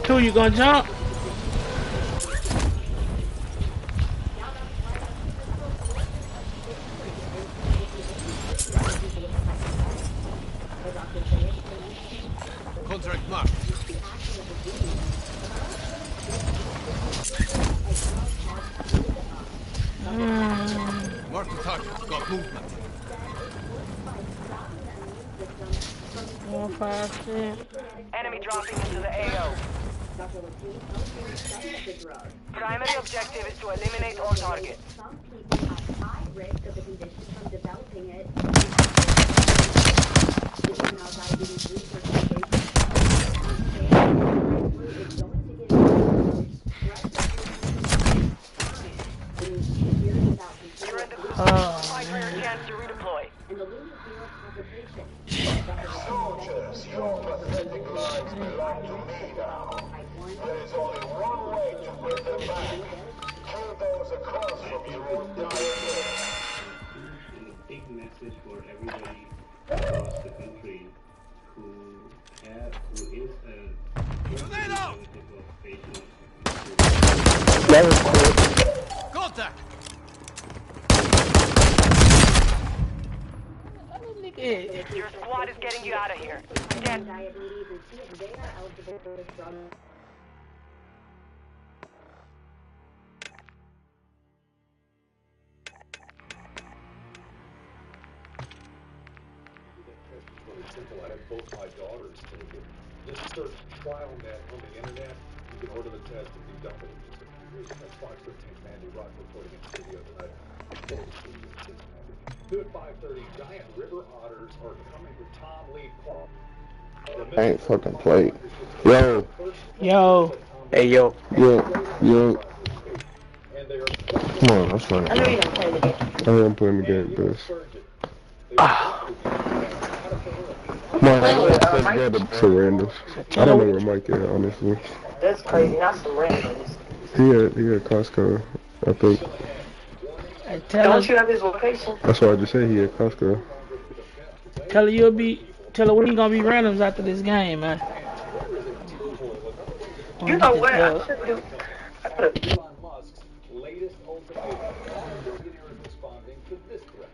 Two, you gonna jump? Contract marked. Mark the target. Got movement. 156. Enemy dropping into the AO. Primary objective is to eliminate all targets. Some people have high risk of the condition from developing it. This is now diabetes research You're in the fight for your chance to redeploy. and the loom of zero compensation. Soldiers, your pathetic lives belong to me now. There is only one way to win them back. Kill those across from you or die alone. And a big message for everybody across the country who is a Tornado! patient. That was cool. Contact! Your squad is getting you out of here. Stand. Diabetes and see if they are eligible for this drug. Simple. I had both my daughters take it. Just search TrialNet on the internet. You can order the test and be done with it in just a few weeks. That's Fox 13's Mandy Rock reporting in studio tonight. Good at 5:30. Giant river otters are coming to Tom Lee Park. I ain't fucking played. Yo. Yo. Hey, yo. Yo. Yo. Come on, let's run it. I know you don't play the game. I don't play the game, bro. Come on, that's so random. I don't know where Mike is, honestly. That's crazy. That's some randoms. He at Costco, I think. Hey, don't you have his location? That's what I just said. He at Costco. Tell her we ain't gonna be randoms after this game, man. You know what? I should do. Elon Musk's latest ultimatum. Billionaires responding to this threat.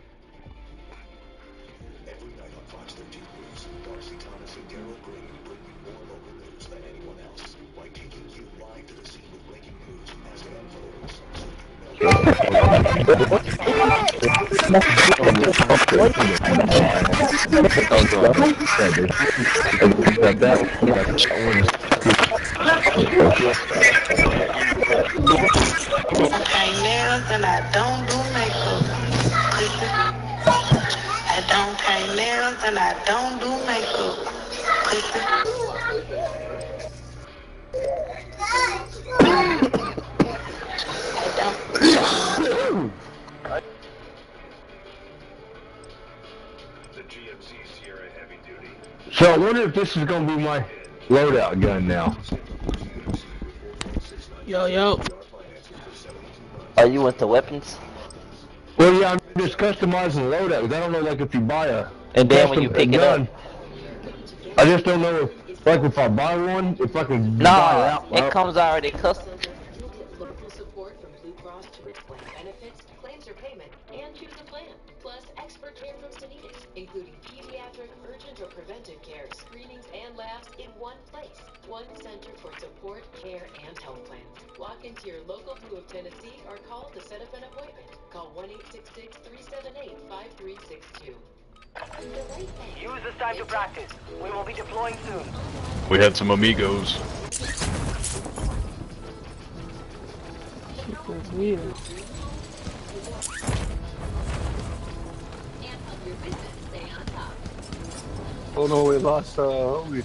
Every night on Fox 13 News, Darcy Thomas and Daryl Green bring you more local news than anyone else by taking you live to the scene with breaking news as it unfolds. And I don't do makeup. I don't paint nails and I don't do makeup. The GMC Sierra Heavy Duty. So I wonder if this is gonna be my loadout gun now. Yo, yo. Are you into weapons? Well, yeah, I'm just customizing the loadout. I don't know, like, if you buy a And then when you pick it gun, up, I just don't know if, like, if I buy one, if I can buy it out. it comes already custom. Local support from Blue Cross to explain benefits, claims or payment, and choose a plan. Plus, expert care from Sanitas, including pediatric, urgent, or preventive care, screenings, and labs in one place. One center for support, care, and health plans. Walk into your local Blue of Tennessee or call to set up an appointment. Call 1-866-378-5362. Use this time to practice. We will be deploying soon. We had some amigos. Super weird. Oh no, we lost homie.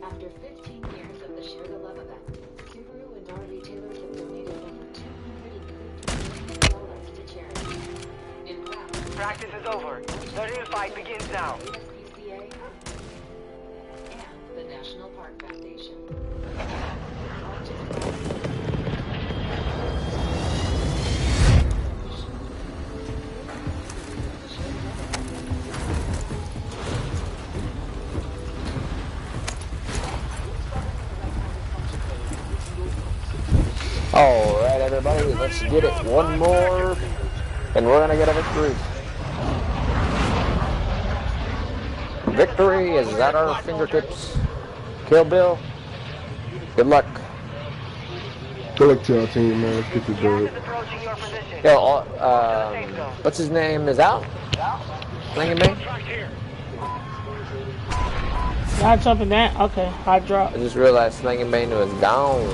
After 15 years of the Share the Love event, Subaru and our retailers have donated over $250 million to charity. In fact, Practice is over. The real fight begins now. USPCA and the National Park Foundation. Alright, everybody, let's get it. One more, and we're gonna get a victory. Victory is at our fingertips. Kill Bill. Good luck. Good luck to our team, man. Let's get this done. Yo, what's his name is out? Slinging me? Not jumping that. Okay, high drop. I just realized Slinging Bane was gone.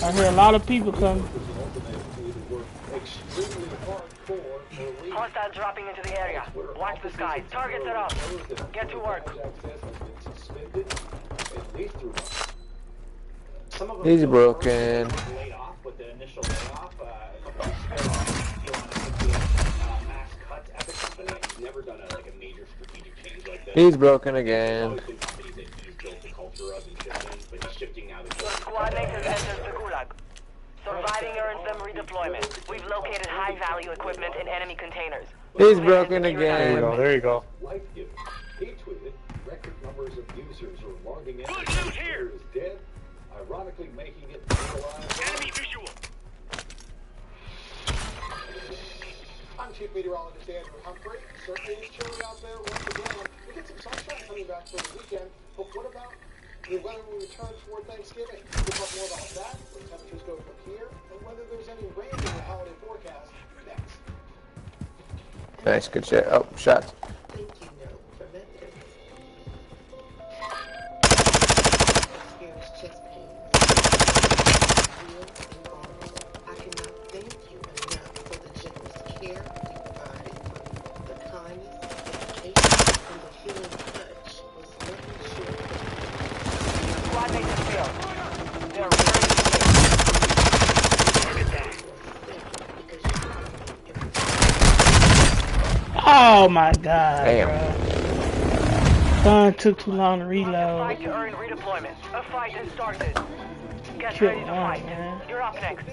I hear a lot of people coming. Hostiles dropping into the area. Watch the skies. Targets are up. Get to work. He's broken. He's broken again. Your squad mate has entered the gulag. Surviving earns them redeployment. We've located high-value equipment in enemy containers. He's broken again. There you go, there you go. He tweeted record numbers of users are logging in. Who's here? Is dead, ironically making it alive. Enemy visual. I'm Chief Meteorologist Andrew Humphrey. Certainly it's chilly out there once again. We get some sunshine coming back for the weekend, but what about the weather when we return toward Thanksgiving? We'll talk more about that, where temperatures go from here, and whether there's any rain in the holiday forecast next. Nice, good shit. Oh, shots. Oh my god. Damn. Gun took too long to reload. Fight to earn redeployment. A fight has started. Get Kill ready to one, fight. man. You're up next.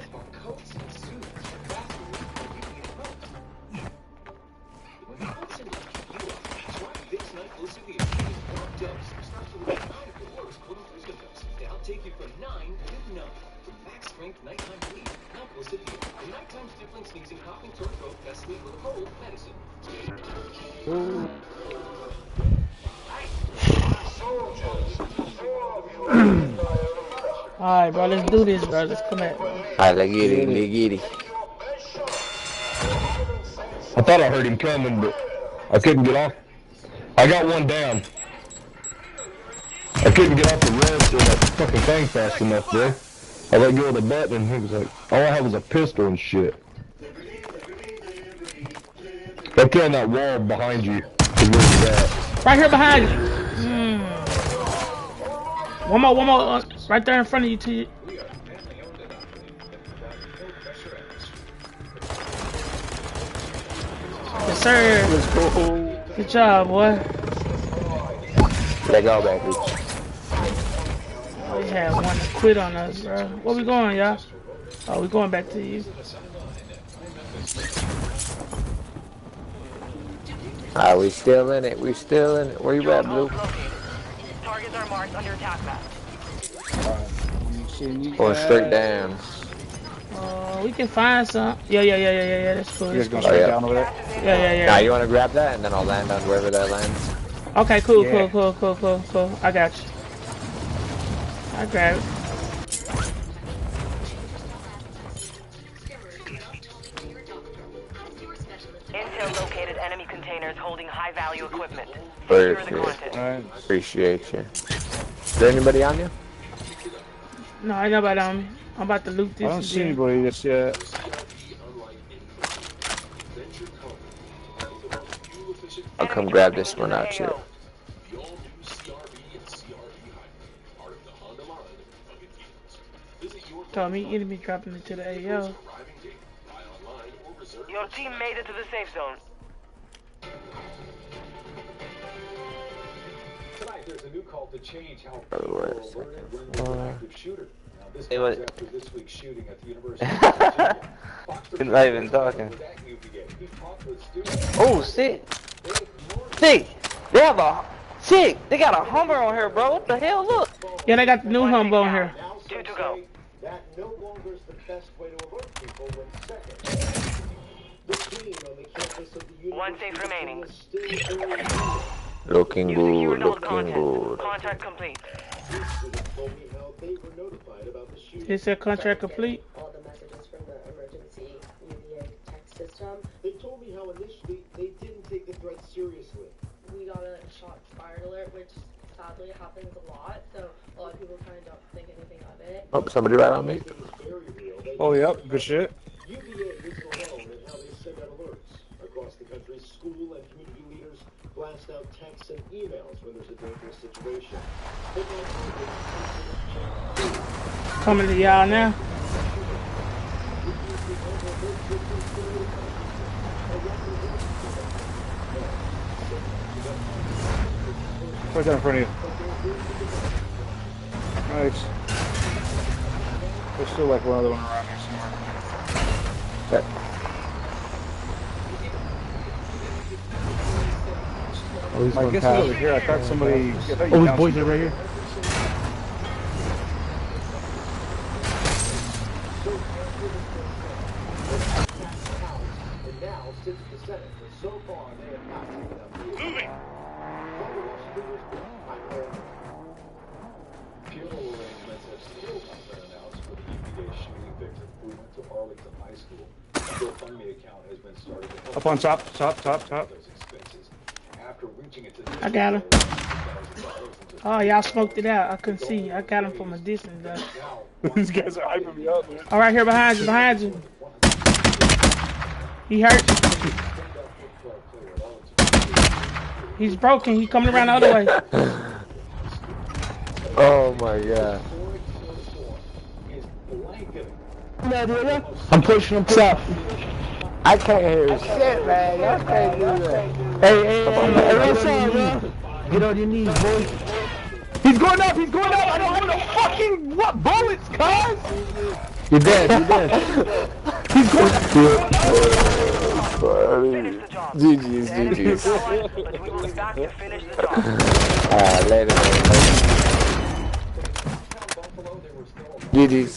I'll take you from 9 to 9. From max strength nighttime relief, now Placidia. The nighttime sniffling, sneezing, coughing, sore throat, best sleep with a cold medicine. Alright, bro, let's do this, bro. Let's come at, bro. Alright, let's get it, let's get it. I thought I heard him coming, but I couldn't get off. I got one down. I couldn't get off the rest of that fucking thing fast enough, bro. I let go of the button and he was like, all I had was a pistol and shit. Right there on that wall behind you is where he's at. Right here behind you. One more, right there in front of you, T. Yes, sir. Let's go. Good job, boy. Let go, baby. We had one to quit on us, bro. Where we going, y'all? Oh, we going back to you. Alright, we still in it. We still in it. Where you at, Blue? Targets are marked on your attack map. Going straight down. We can find some. Yeah. That's cool. You guys That's gonna cool. straight down over there? Yeah. Nah, you wanna grab that and then I'll land on wherever that lands. Okay, cool. Yeah. Cool. I got you. I grab it. Intel located enemy containers holding high-value equipment. Appreciate you. Is there anybody on you? No, ain't nobody on me. I'm about to loot this. I don't see anybody just yet. I'll come grab this one out too. Told me enemy dropping into the AO. Your team made it to the safe zone. Tonight there's a new call to change how people are alerted when there's an active shooter. Now this comes after this week's shooting at the University of Virginia. You're not even talking. He talked with students. Oh, shit. See, They have a chick. They got a Hummer on here, bro. What the hell? Look. Yeah, they got the new Humble on here. Now some to go. say that no longer is the best way to alert people when seconds. The scene on the campus of the One University safe remaining. is still very real. Looking You good, secured all looking content. good. Contract complete. Students told me how they were notified about the shooting. Is that contract complete? All the messages from the emergency UVA text system. They told me how initially they didn't take the threat seriously. We got a shots fired alert, which sadly happens a lot, so a lot of people kind of don't think anything of it. Oh, somebody right on me. Oh, yep, good shit. UVA isn't alone in how they send out alerts. Across the country, school and community leaders blast out texts and emails when there's a dangerous situation. Coming to y'all now. Right there in front of you. Nice. There's still like one other one around here somewhere. Okay. Oh, he's going past over here. I thought somebody. Oh, his boys are right here. And now sits the Senate, but so far they have not taken up the issue. Moving. Funeral arrangements have still not been announced for the EPA shooting victim who went to Arlington High School. A GoFundMe account has been started to help Up on top, top. those expenses. After reaching into I got him. Oh, y'all smoked it out. I couldn't see. I got him from a distance, though. These guys are hyping me up, man. All right, here behind you, behind you. He hurt. He's broken. He coming around the other way. Oh my god. I'm pushing him south. I can't hear shit, man. Y'all can't do that. Hey, what's up, bro? Get on your knees, boy. He's going up. I don't have no fucking bullets, cuz. You're dead. He's going up. Funny. GG's. But we will be back to finish the job. Alright, later, man. GG's.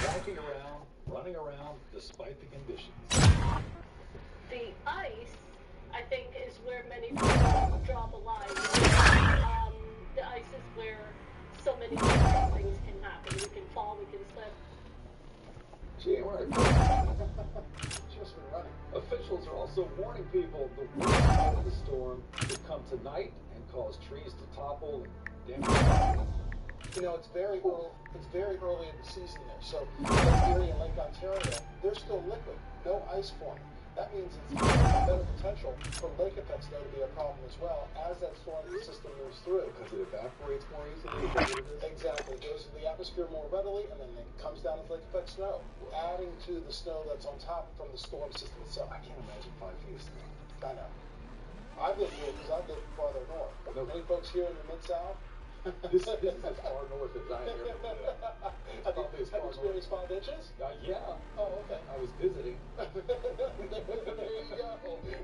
walking around, running around, despite the conditions. The ice, I think, is where many people draw the line. The ice is where so many different things can happen. We can fall, we can slip. Gee, we're just been running. Officials are also warning people the worst part of the storm could come tonight and cause trees to topple and damage. You know, it's very early in the season there. So Lake Erie and Lake Ontario, they're still liquid, no ice forming. That means it's a better potential for lake effects though to be a problem as well as that storm system moves through. Because it evaporates more easily. Exactly. It goes into the atmosphere more readily and then it comes down as lake effect snow, adding to the snow that's on top from the storm system itself. I can't imagine 5 feet of snow. I know. I've lived here because I've lived farther north. No. Any folks here in the Mid-South? This is as far north as I am. Have you experienced 5 inches? Yeah. Oh, okay. I was visiting. There you go.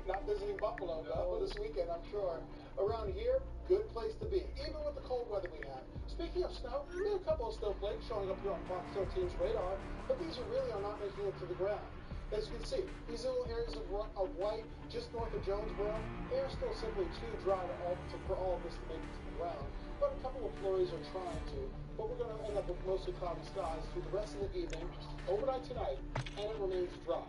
Not visiting Buffalo, though, this weekend, I'm sure. Around here, good place to be, even with the cold weather we have. Speaking of snow, there are a couple of snowflakes showing up here on Fox 13's radar, but these really are not making it to the ground. As you can see, these little areas of white just north of Jonesboro, they are still simply too dry for all of this to make it to the ground. But a couple of flurries are trying to. But we're going to end up with mostly cloudy skies through the rest of the evening, overnight tonight, and it remains dry.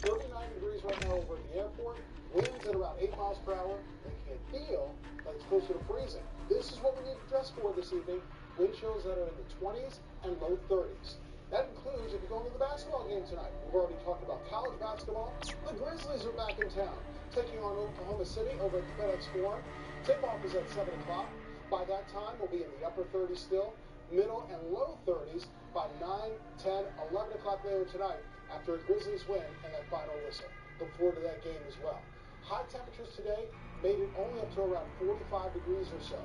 39 degrees right now over at the airport, winds at around 8 miles per hour. They can feel like it's closer to freezing. This is what we need to dress for this evening. Wind chills that are in the 20s and low 30s. That includes if you're going to the basketball game tonight. We've already talked about college basketball. The Grizzlies are back in town, taking on Oklahoma City over at the FedEx Forum. Tip-off is at 7 o'clock. By that time, we'll be in the upper 30s still, middle and low 30s by 9, 10, 11 o'clock later tonight after a Grizzlies win and that final whistle. Look forward to that game as well. High temperatures today made it only up to around 45 degrees or so.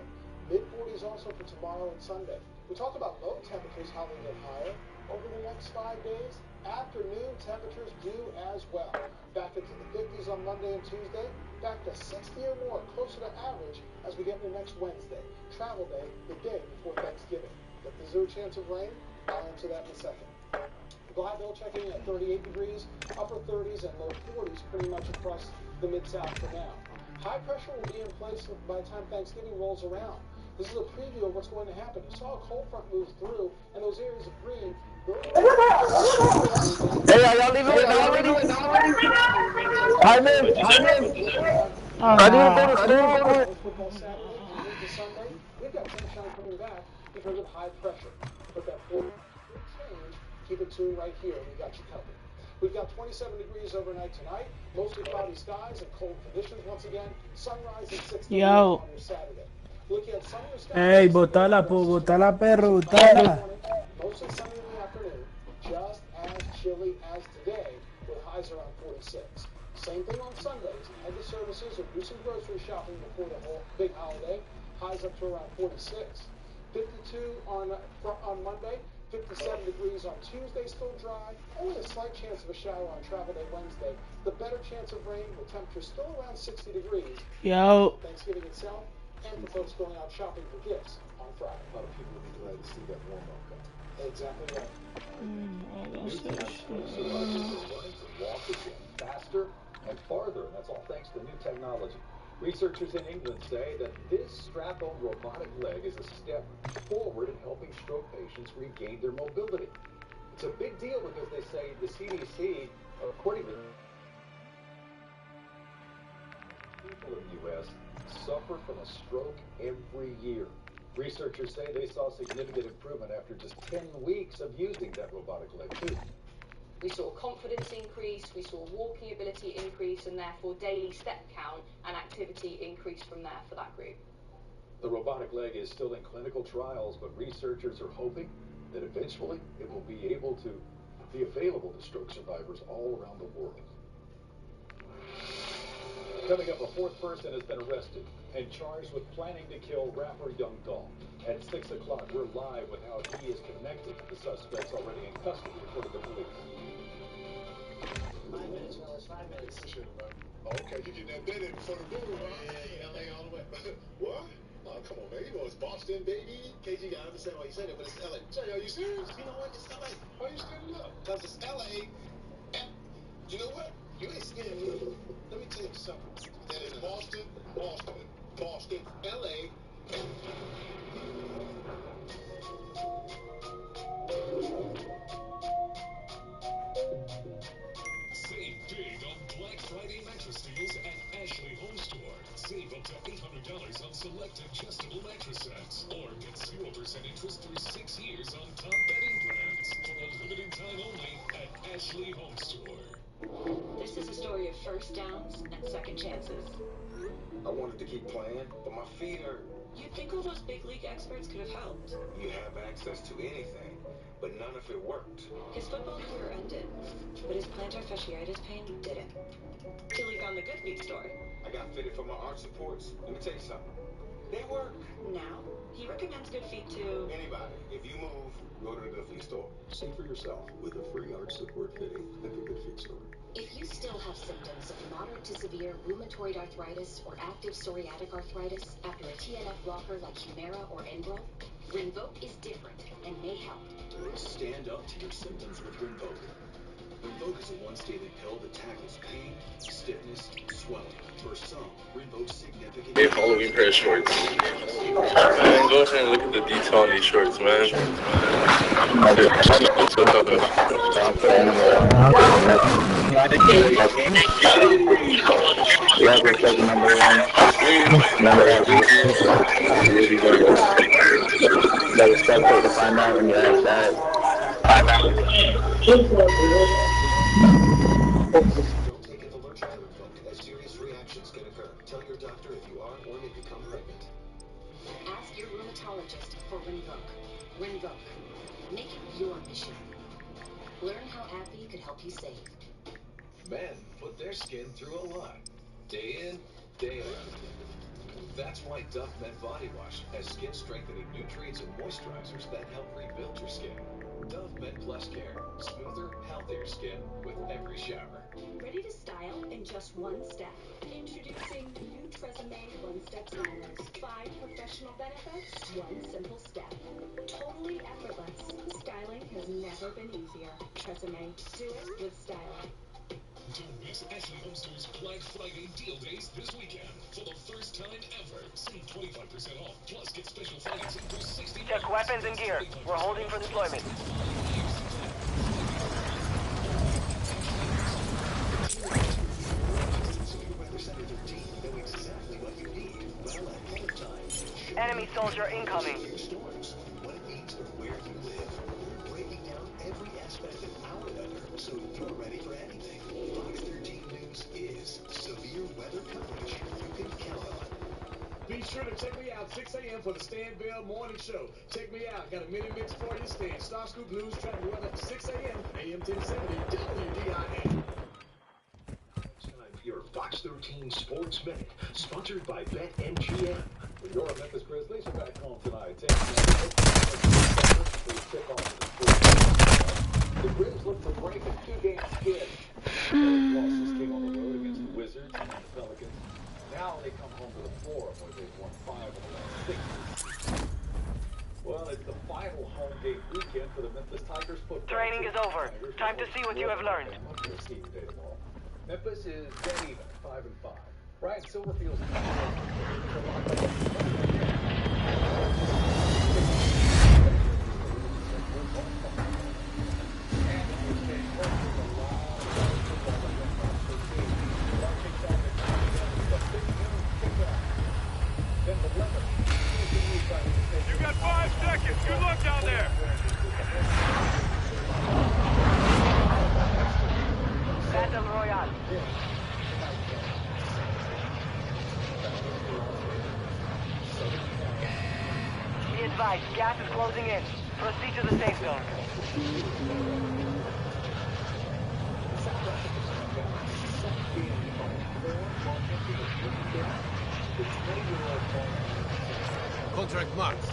Mid-40s also for tomorrow and Sunday. We talked about low temperatures, how they get higher. Over the next 5 days, afternoon temperatures do as well. Back into the 50s prices on Monday and Tuesday back to 60 or more, closer to average as we get into next Wednesday, travel day, the day before Thanksgiving. If there's a chance of rain, I'll answer that in a second. Gladville checking in at 38 degrees, upper 30s and low 40s pretty much across the Mid-South for now. High pressure will be in place by the time Thanksgiving rolls around. This is a preview of what's going to happen. You saw a cold front move through, and those areas of green, Hey, are y'all leaving with now already? I'm in. Oh I didn't go no. to school. college football Saturday and into Sunday, we've got sunshine coming back because of high pressure. But that could change. Keep it tuned right here, and we got you covered. We've got 27 degrees overnight tonight, mostly cloudy skies and cold conditions once again. Sunrise at 6:30 Yo. on your Saturday. Looking at sunnier skies. Ey, botala, botala, perro, botala. Mostly sunny in the afternoon, just as chilly as today, with highs around 46. Same thing on Sundays. Head to services or do some grocery shopping before the whole big holiday. Highs up to around 46. 52 on Monday. 57 degrees on Tuesday, still dry. Only a slight chance of a shower on travel day Wednesday. The better chance of rain with temperatures still around 60 degrees. Yo. Thanksgiving itself, and for folks going out shopping for gifts on Friday. A lot of people will be glad to see that warm-up come. Exactly right. New tests show survivors are running to walk again faster and farther, and that's all thanks to new technology. Researchers in England say that this strap-on robotic leg is a step forward in helping stroke patients regain their mobility. It's a big deal because they say the CDC, according to people in the U.S., suffer from a stroke every year. Researchers say they saw significant improvement after just 10 weeks of using that robotic leg, too. We saw confidence increase, we saw walking ability increase, and therefore daily step count and activity increase from there for that group. The robotic leg is still in clinical trials, but researchers are hoping that eventually it will be able to be available to stroke survivors all around the world. Coming up, a fourth person has been arrested and charged with planning to kill rapper Young Dolph. At 6 o'clock, we're live with how he is connected to the suspects already in custody, according to police. 5 minutes, fellas, 5 minutes. Appreciate it, man. Oh, okay, you get that bed in before the boom, huh? Yeah, LA all the way. What? Oh, come on, man. You know it's Boston, baby. KG, I understand why you said it, but it's LA. Jay, are you serious? You know what? It's LA. Why are you standing up? Because it's LA. You know what? You ain't scared me. Let me tell you something. That is Boston, Boston, Boston, LA. Save big on Black Friday mattress deals at Ashley Home Store. Save up to $800 on select adjustable mattress sets. Or get 0% interest through 6 years on top bedding brands. For a limited time only at Ashley Home Store. This is a story of first downs and second chances. I wanted to keep playing, but my feet hurt. You'd think all those big league experts could have helped. You have access to anything, but none of it worked. His football career ended, but his plantar fasciitis pain didn't. Till he found the Good Feet store. I got fitted for my arch supports. Let me tell you something. They work. Now, he recommends Good Feet to anybody. If you move, go to the Good Feet store. See for yourself with a free arch support fitting at the Good Feet store. If you still have symptoms of moderate to severe rheumatoid arthritis or active psoriatic arthritis after a TNF blocker like Humira or Enbrel, Rinvoq is different and may help. Stand up to your symptoms with Rinvoq. Rinvoq is a once-daily pill that tackles pain, stiffness, swelling. For some, Rinvoq's significant... They have Halloween pair of shorts. Man, go ahead and look at the detail on these shorts, man. To find out when you ask that. Don't take an allergic to Rinvoq, as serious reactions can occur. Tell your doctor if you are or may become pregnant. Ask your rheumatologist for Rinvoq. Rinvoq. Make it your mission. Learn how AbbVie could help you save. Men put their skin through a lot, day in, day out. That's why Dove Men Body Wash has skin-strengthening nutrients and moisturizers that help rebuild your skin. Dove Men Plus Care, smoother, healthier skin with every shower. Ready to style in just one step? Introducing new Tresemme One-Step Stylers. 5 professional benefits, 1 simple step. Totally effortless. Styling has never been easier. Tresemme. Do it with style. Don't miss Ashley Home Store's Black Friday deal days this weekend. For the first time ever, save 25% off. Plus, get special financing for 60 months. Check weapons and gear. We're holding for deployment. Enemy soldier incoming. What it means for where you live. We're breaking down every aspect of our weather so you're ready for anything. Fox 13 News is severe weather coverage you can count on. Be sure to check me out 6 a.m. for the Stan Bell Morning Show. Check me out. Got a mini mix for you. Stan Star Scoop News, traffic weather, 6 a.m. AM 1070 WDIA. Your Fox 13 Sports Minute, sponsored by BetMGM. The Your Memphis Grizzlies are back home tonight. The Grizz look to break a 2-game skid. Those losses came on the road against the Wizards and the Pelicans. Now they come home to the floor where they've won 5 of the last 6. Well, it's the final home game weekend for the Memphis Tigers football Training team. is over. Time to see what you have learned. Memphis is dead even, 5-5. Brian Silverfield's You got 5 seconds. Good luck down there. Battle Royale. Be advised, gas is closing in. Proceed to the safe zone. Contract marked.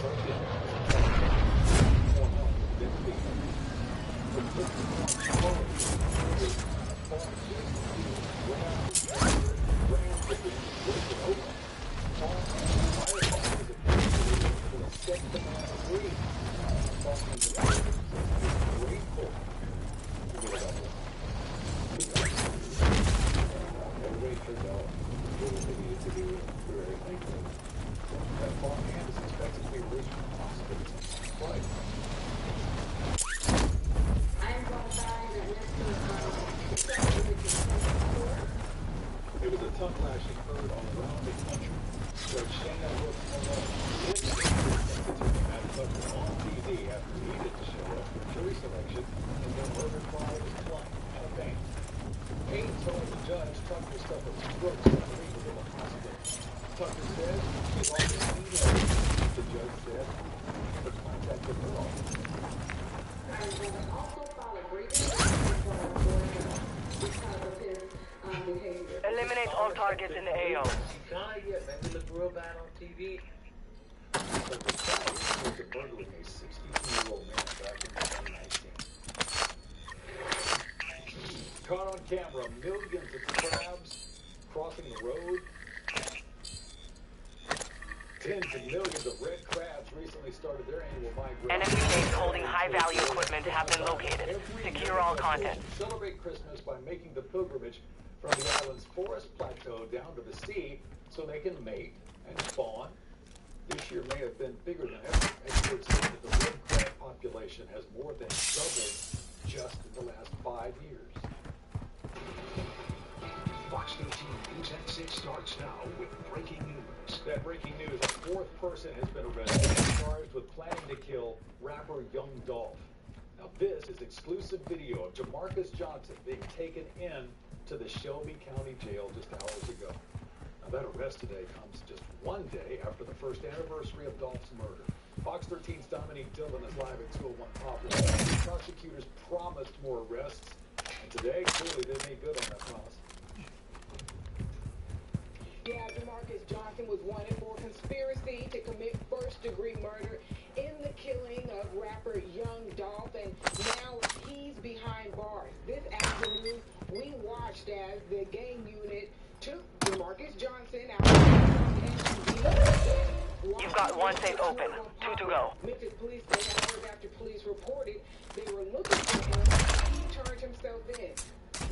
It was a tongue lashing heard all around the country. Judge Shana Brooks on TV after he didn't show up for jury selection and their murder trial was declined out of pain. Payne told the judge Tucker suffered strokes after he was in the hospital. Tucker said he's already emailed. The judge said the contact with her office. Eliminate all targets in the AO. Maybe look real bad on TV. But the trial was murdering a 62-year-old man back in 2019. Caught on camera, millions of crabs crossing the road. Tens of millions of red crabs recently started their annual migration. Enemy base holding high-value equipment have been located. Secure all content. Celebrate Christmas by making the pilgrimage from the island's forest plateau down to the sea so they can mate and spawn. This year may have been bigger than ever. Experts say that the red crab population has more than doubled just in the last 5 years. Fox 13 News at 6 starts now with breaking news. That breaking news, a 4th person has been arrested and charged with planning to kill rapper Young Dolph. Now this is exclusive video of Jamarcus Johnson being taken in to the Shelby County Jail just hours ago. Now that arrest today comes just one day after the first anniversary of Dolph's murder. Fox 13's Dominique Dillon is live at 201 Poplar. Prosecutors promised more arrests, and today clearly they made good on that promise. Yeah, Jamarcus Johnson was wanted for conspiracy to commit first-degree murder in the killing of rapper Young Dolph, and now he's behind bars. This afternoon, We watched as the gang unit took DeMarcus Johnson out of the SUV. You've got one safe open. 2 to go. Memphis police say hours after police reported they were looking for him, he turned himself in.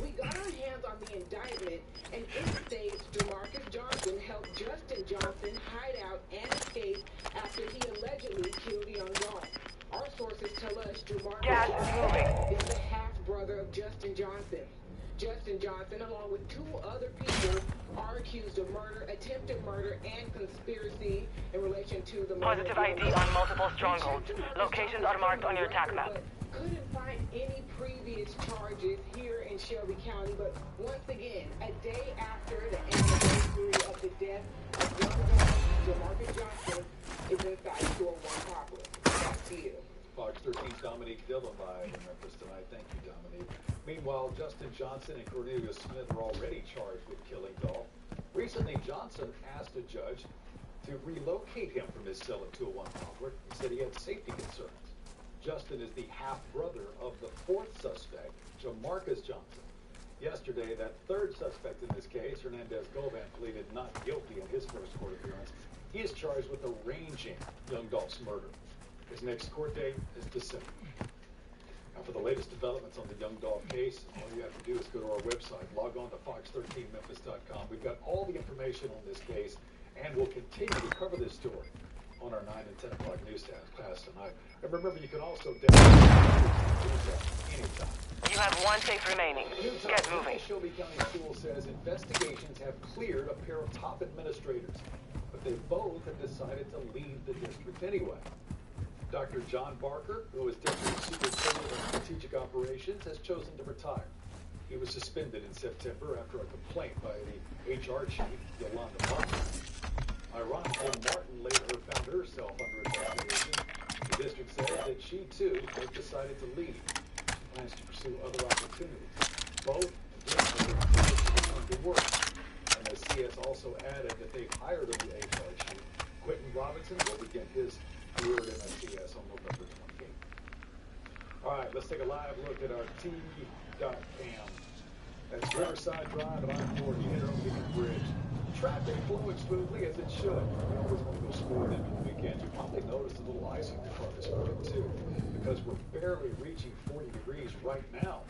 We got our hands on the indictment, and it states DeMarcus Johnson helped Justin Johnson hide out and escape after he allegedly killed a young dog. Our sources tell us DeMarcus is the half-brother of Justin Johnson. Justin Johnson, along with 2 other people, are accused of murder, attempted murder, and conspiracy in relation to the murder. Positive ID on multiple strongholds. Locations are marked on your attack map. Couldn't find any previous charges here in Shelby County, but once again, a day after the anniversary of the death of young DeMarcus Johnson is inside 201 property. Back to you. Fox 13's Dominique Dillon live in Memphis tonight. Thank you, Dominique. Meanwhile, Justin Johnson and Cornelius Smith are already charged with killing Dolph. Recently, Johnson asked a judge to relocate him from his cell at 201 Poplar. He said he had safety concerns. Justin is the half-brother of the 4th suspect, Jamarcus Johnson. Yesterday, that 3rd suspect in this case, Hernandez Govan, pleaded not guilty in his first court appearance. He is charged with arranging young Dolph's murder. His next court date is December. Now, for the latest developments on the young Dolph case, all you have to do is go to our website, log on to fox13memphis.com. We've got all the information on this case, and we'll continue to cover this story on our 9 and 10 o'clock newscast tonight. And remember, you can also download anytime. You have one safe remaining. Get moving. Shelby County School says investigations have cleared a pair of top administrators, but they both have decided to leave the district anyway. Dr. John Barker, who is Deputy Superintendent of Strategic Operations, has chosen to retire. He was suspended in September after a complaint by the HR chief, Yolanda Martin. Ironically, Martin later found herself under investigation. The district says that she, too, has decided to leave. She plans to pursue other opportunities. Both, again, have returned to work. And the CS also added that they've hired a new HR chief. Quentin Robinson will begin his career at MSCS on November 28th. All right, let's take a live look at our T.cam. That's Riverside Drive at I-40, you hit over the bridge. Traffic flowing smoothly as it should. We always want to go smooth into the weekend. You probably noticed a little ice in your car this morning, too, because we're barely reaching 40 degrees right now.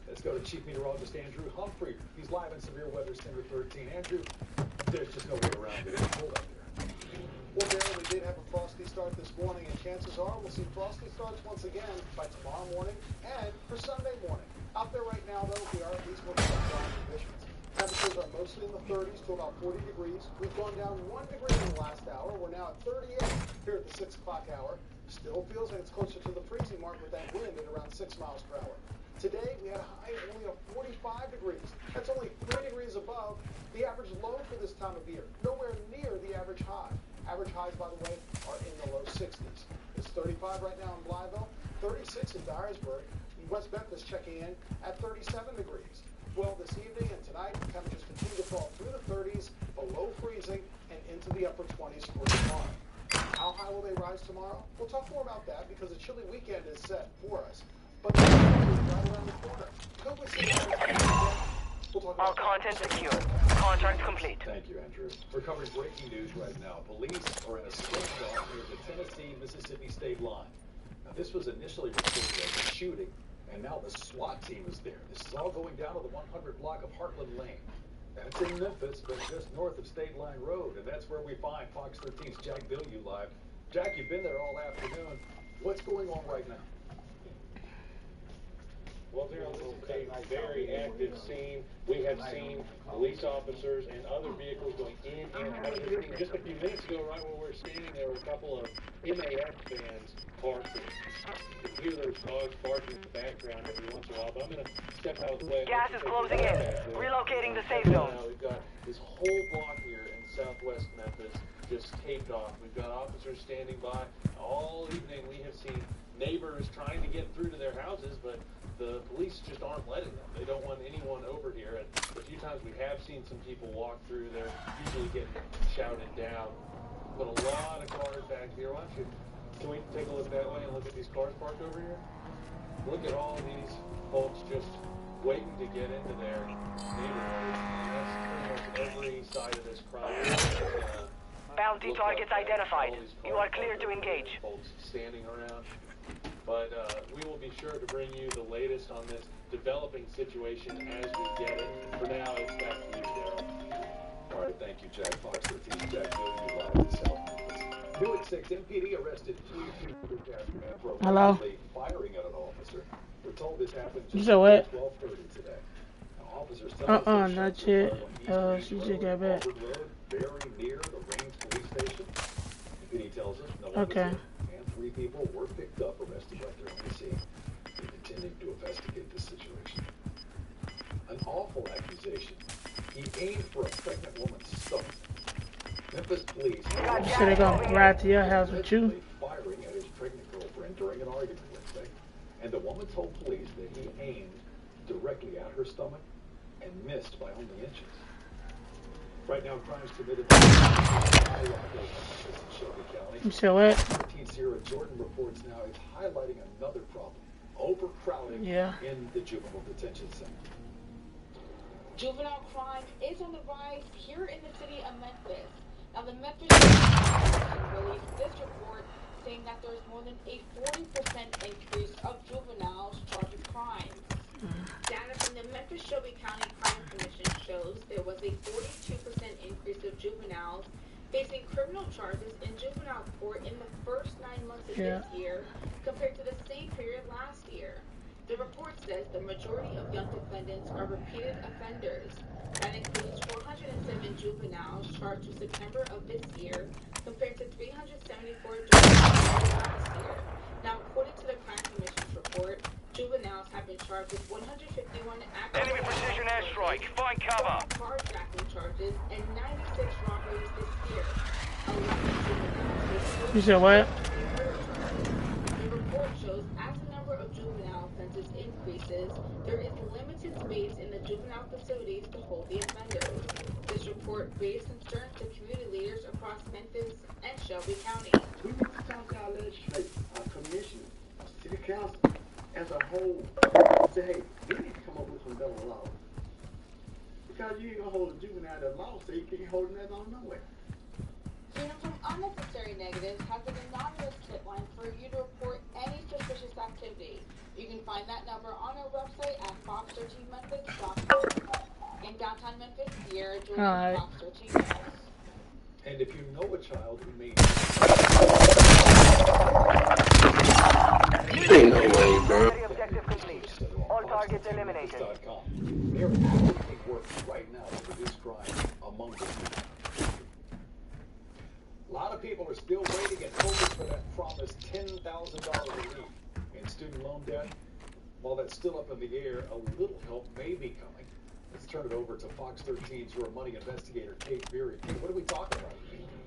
Let's go to Chief Meteorologist Andrew Humphrey. He's live in Severe Weather Center 13. Andrew, there's just no way around it. It's cold out there. Well, Darren, we did have a frosty start this morning, and chances are we'll see frosty starts once again by tomorrow morning and for Sunday morning. Out there right now, though, we are at least looking at dry conditions. Temperatures are mostly in the 30s to about 40 degrees. We've gone down 1 degree in the last hour. We're now at 38 here at the 6 o'clock hour. Still feels like it's closer to the freezing mark with that wind at around 6 miles per hour. Today, we had a high only of 45 degrees. That's only 3 degrees above the average low for this time of year. Nowhere near the average high. Average highs, by the way, are in the low 60s. It's 35 right now in Blytheville, 36 in Dyersburg, West Memphis checking in at 37 degrees. Well, this evening and tonight, temperatures continue to fall through the 30s, below freezing, and into the upper 20s for tomorrow. How high will they rise tomorrow? We'll talk more about that because a chilly weekend is set for us. But the weekend is right around the corner. Could we see all content secure. Contract complete. Thank you, Andrew. We're covering breaking news right now. Police are in a standoff near the Tennessee-Mississippi state line. Now, this was initially reported as a shooting, and now the SWAT team is there. This is all going down to the 100 block of Heartland Lane. That's in Memphis, but just north of State Line Road, and that's where we find Fox 13's Jack Bilyeu live. Jack, you've been there all afternoon. What's going on right now? Well, Darryl, this is a very active scene. We have seen police officers and other vehicles going in and out of the scene. Just a few minutes ago, right where we're standing, there were a couple of MAF vans parked. You can hear those dogs barking in the background every once in a while, but I'm going to step out of the way. Gas is closing in. Relocating the safe zone. We've got this whole block here in southwest Memphis just taped off. We've got officers standing by. All evening we have seen neighbors trying to get through to their houses, but the police just aren't letting them. They don't want anyone over here. And a few times we have seen some people walk through. They're usually getting shouted down. But a lot of cars back here. Why don't you, can we take a look that way and look at these cars parked over here? Look at all these folks just waiting to get into their neighborhood. And that's pretty much every side of this crime. Bounty targets identified. You are clear to engage. Folks standing around. But we will be sure to bring you the latest on this developing situation as we get it. For now, it's back to you, Daryl. All right, thank you, Jack. Fox 13, Jack Dillon, you live in South Memphis. New at 6, MPD arrested 3 people for allegedly firing at an officer. We're told this happened just at 12:30 today. Now, officers tell us not yet. She just got back. Road, very near the Range Police Station. MPD tells us no one was hit, and 3 people were picked up, arrested right there on the scene. We're continuing to investigate this situation. An awful accusation. He aimed for a pregnant woman's stomach. Memphis police so they gonna ride to your house with you? Firing at his pregnant girlfriend during an argument Wednesday, and the woman told police that he aimed directly at her stomach and missed by only inches. Right now, crimes committed in Shelby County. You said what? 13 Sierra Jordan reports now it's highlighting another problem: overcrowding in the juvenile detention center. Juvenile crime is on the rise here in the city of Memphis. Now, the Memphis released this report saying that there's more than a 40% increase of juveniles charged with crimes. Data from the Memphis Shelby County Crime Commission shows there was a 42% increase of juveniles facing criminal charges in juvenile court in the first 9 months of this year compared to the same period last year. The report says the majority of young defendants are repeated offenders. That includes 407 juveniles charged in September of this year, compared to 374 juveniles last year. Now, according to the Crime Commission's report, juveniles have been charged with 151 enemy precision airstrike. Find cover. Carjacking charges and 96 robberies this year. 11 juveniles. You said what? The report shows as the number of juvenile offenses increases, there is limited space in the juvenile facilities to hold the offenders. This report raised concerns to community leaders across Memphis and Shelby County. We need to talk to our legislature, our commission, our city council as a whole. Say, hey, we need to come up with some better laws. Because you ain't gonna hold a juvenile that lost, so you can't hold that on nowhere. Freedom from Unnecessary Negatives has an anonymous tip line for you to report any suspicious activity. You can find that number on our website at fox13memphis.com. In downtown Memphis, Sierra Jordan, Fox 13 News. And if you know a child who may objective complete. All targets eliminated. They're actively working right now to reduce crime among the youth. A lot of people are still waiting and hoping for that promised $10,000 relief in student loan debt. While that's still up in the air, a little help may be coming. Let's turn it over to Fox 13's Your Money investigator, Kate Beery. Kate, what are we talking about?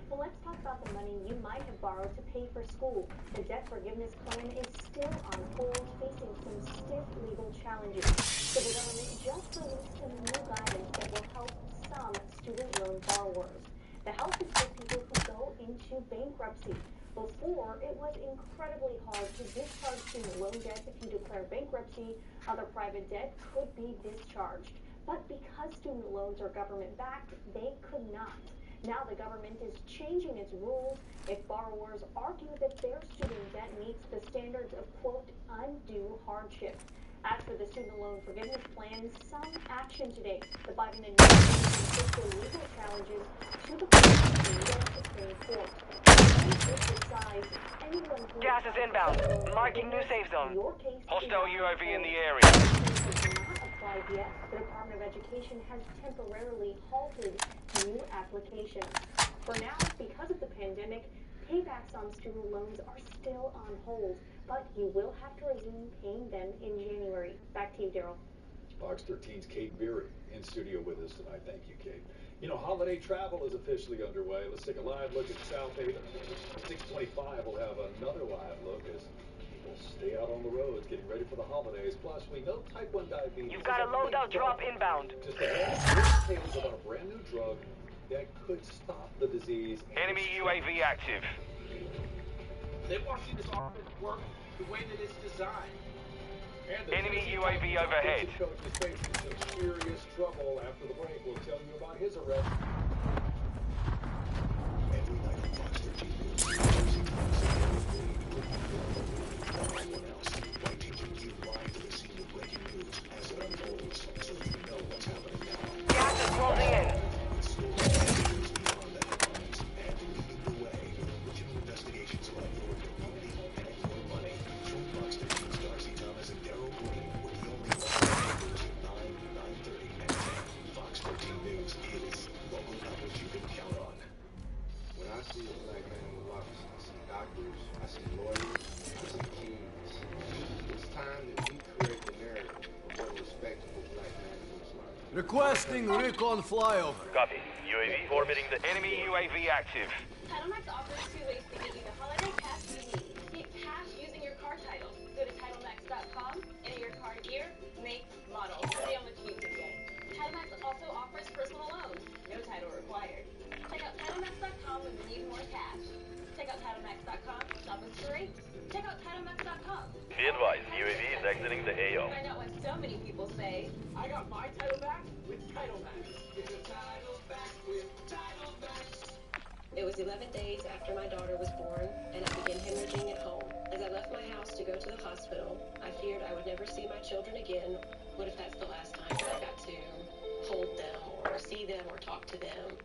Well, let's talk about the money you might have borrowed to pay for school. The debt forgiveness plan is still on hold, facing some stiff legal challenges. So the government just released some new guidance that will help some student loan borrowers. The help is for people who go into bankruptcy. Before, it was incredibly hard to discharge student loan debt if you declare bankruptcy. Other private debt could be discharged. But because student loans are government-backed, they could not. Now the government is changing its rules if borrowers argue that their student debt meets the standards of, quote, undue hardship. As for the student loan forgiveness plan, some action today. The Biden administration took the legal challenges to the Supreme Court. Gas is inbound. Marking new safe zone. Hostile UAV in the area. Yet, the Department of Education has temporarily halted new applications. For now, because of the pandemic, paybacks on student loans are still on hold, but you will have to resume paying them in January. Back to you, Daryl. Fox 13's Kate Beery in studio with us tonight. Thank you, Kate. You know, holiday travel is officially underway. Let's take a live look at South Haven. 625 will have another live look as people stay out on the roads getting ready for the holidays. Plus, we know type 1 diabetes. You've got a loadout drop inbound. Just a tales about a brand new drug that could stop the disease. Enemy UAV active. They want you to work the way that it's designed. Enemy UAV overhead. Coach is facing some serious trouble after the break. We'll tell you about his arrest. Every night on Fox 13 News, everyone else by taking you live to the scene of breaking news as it unfolds, so you know what's happening now. Gas is closing in. With stories and news beyond the headlines, and leading the way, original investigations about your community and your money. From Fox 13's Darcy Thomas and Daryl Green with the only Thursday 9, 9:30, and 10. Fox 13 News is local coverage you can count on. When I see a black man in the office, I see doctors, I see lawyers, I see kids. It's time that we create the narrative of what a respectable black man looks like. Requesting recon flyover. Copy. UAV orbiting the enemy UAV active. TitleMax offers 2 ways to get you the holiday cash you need. Get cash using your car title. Go to TitleMax.com, enter your car year, make, model. See how much you can get. TitleMax also offers personal loans. No title required. Check out TitleMax.com when you need more cash. Check out TitleMax.com. Shop is free. Check out TitleMax.com. Be advised, UAV is exiting the AO. Find out why so many people say, I got my title back with TitleMax. Get your title back with TitleMax. It was 11 days after my daughter was born, and I began hemorrhaging at home. As I left my house to go to the hospital, I feared I would never see my children again. What if that's the last time I got to hold them, or see them, or talk to them?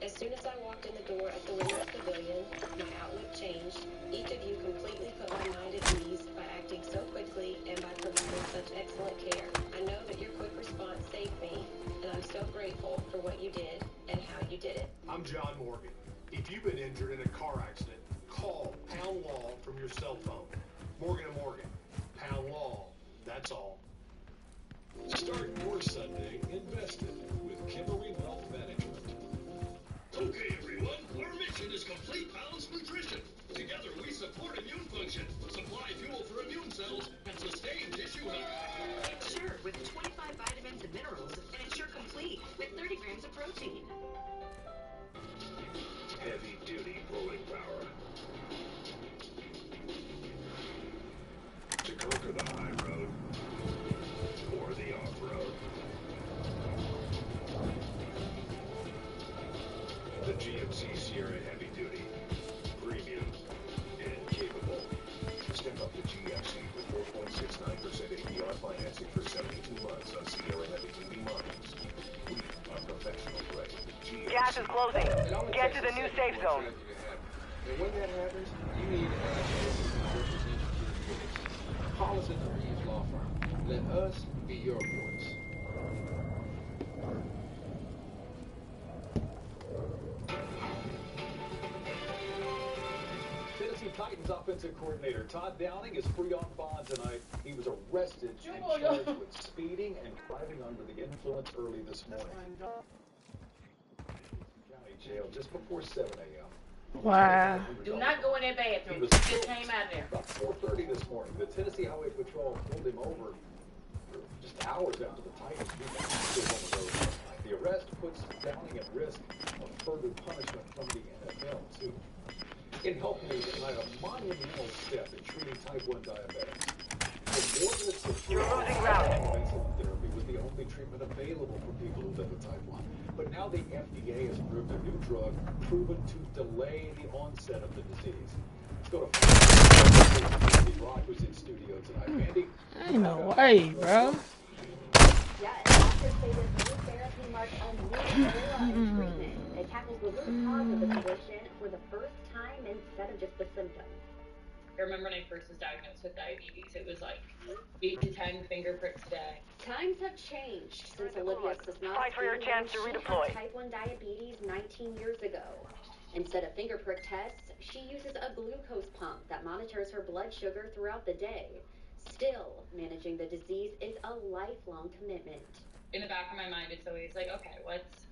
As soon as I walked in the door at the Women's Pavilion, my outlook changed. Each of you completely put my mind at ease by acting so quickly and by providing such excellent care. I know that your quick response saved me, and I'm so grateful for what you did and how you did it. I'm John Morgan. If you've been injured in a car accident, call Pound Law from your cell phone. Morgan & Morgan. Pound Law. That's all. Start your Sunday invested with Kimberly Wealth Management. Okay, everyone, our mission is complete balanced nutrition. Together we support immune function, supply fuel for immune cells, and sustain tissue health. Sure, with 25 vitamins and minerals, and Ensure Complete with 30 grams of protein. Heavy duty pulling power. To conquer the high road or the off-road. The GMC Sierra Heavy Duty. Premium and capable. Step up to GMC with 4.69% APR financing for 72 months on Sierra Heavy Duty models. We are professional grade. GMC. Gas is closing. Get to the new safe zone. And when that happens, you need to have someone who represents your case. Call us at the Reeves Law Firm. Let us be your voice. Tennessee Titans offensive coordinator Todd Downing is free on bond tonight. He was arrested and charged with speeding and driving under the influence early this morning. County jail just before 7 a.m. Wow. Do not go in that bathroom. He Just came out of there. About 4:30 this morning, the Tennessee Highway Patrol pulled him over just hours after the Titans beat the Steelers on the road last night. The arrest puts Downing at risk of further punishment from the NFL, too. It helped me tonight a monumental step in treating type 1 diabetics. You're losing ground. Insulin therapy was the only treatment available for people who live with type 1. But now the FDA has approved a new drug proven to delay the onset of the disease. Let's go to Andy Brock, who's in studio tonight. Andy? Ain't no way, bro. Yeah, and doctors say this new therapy marks a new era in treatment. It tackles the root cause of the condition for the first time instead of just the symptoms. I remember when I first was diagnosed with diabetes, it was like 8 to 10 finger pricks a day. Times have changed since Olivia Cisneros Fight for your chance to redeploy. type 1 diabetes 19 years ago. Instead of finger prick tests, she uses a glucose pump that monitors her blood sugar throughout the day. Still, managing the disease is a lifelong commitment. In the back of my mind, it's always like, okay, what's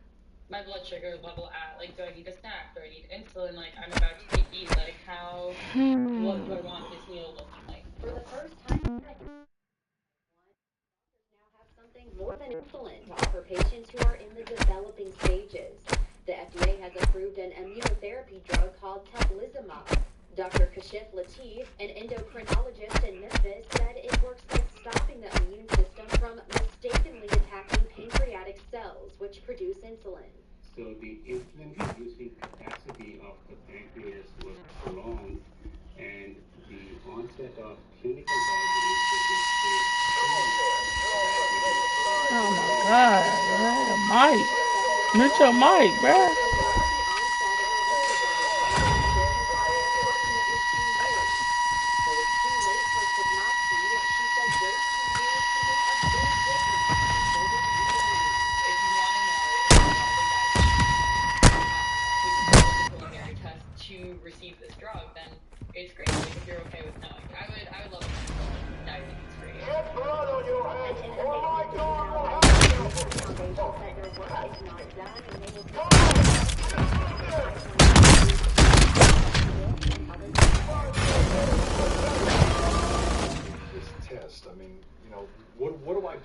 my blood sugar level at? Like, do I need a snack? Do I need insulin? Like, I'm about to eat. Like, how, what do I want this meal looking like? For the first time, doctors now have something more than insulin to offer patients who are in the developing stages. The FDA has approved an immunotherapy drug called teplizumab. Dr. Kashif Latif, an endocrinologist in Memphis, said reduce insulin. So the insulin-producing capacity of the pancreas was prolonged, and the onset of clinical diabetes, which is stage 2 Oh my God, man. The mic. Mute your mic, bruh. So it's too late for Signatsi, and she says those 2 years can make a big difference in children and families. If you want to know if you're relevant with the preliminary test to receive this drug, then it's great. Like, if you're okay with knowing, I would love to know diabetes free. Get blood on your hands, or my God!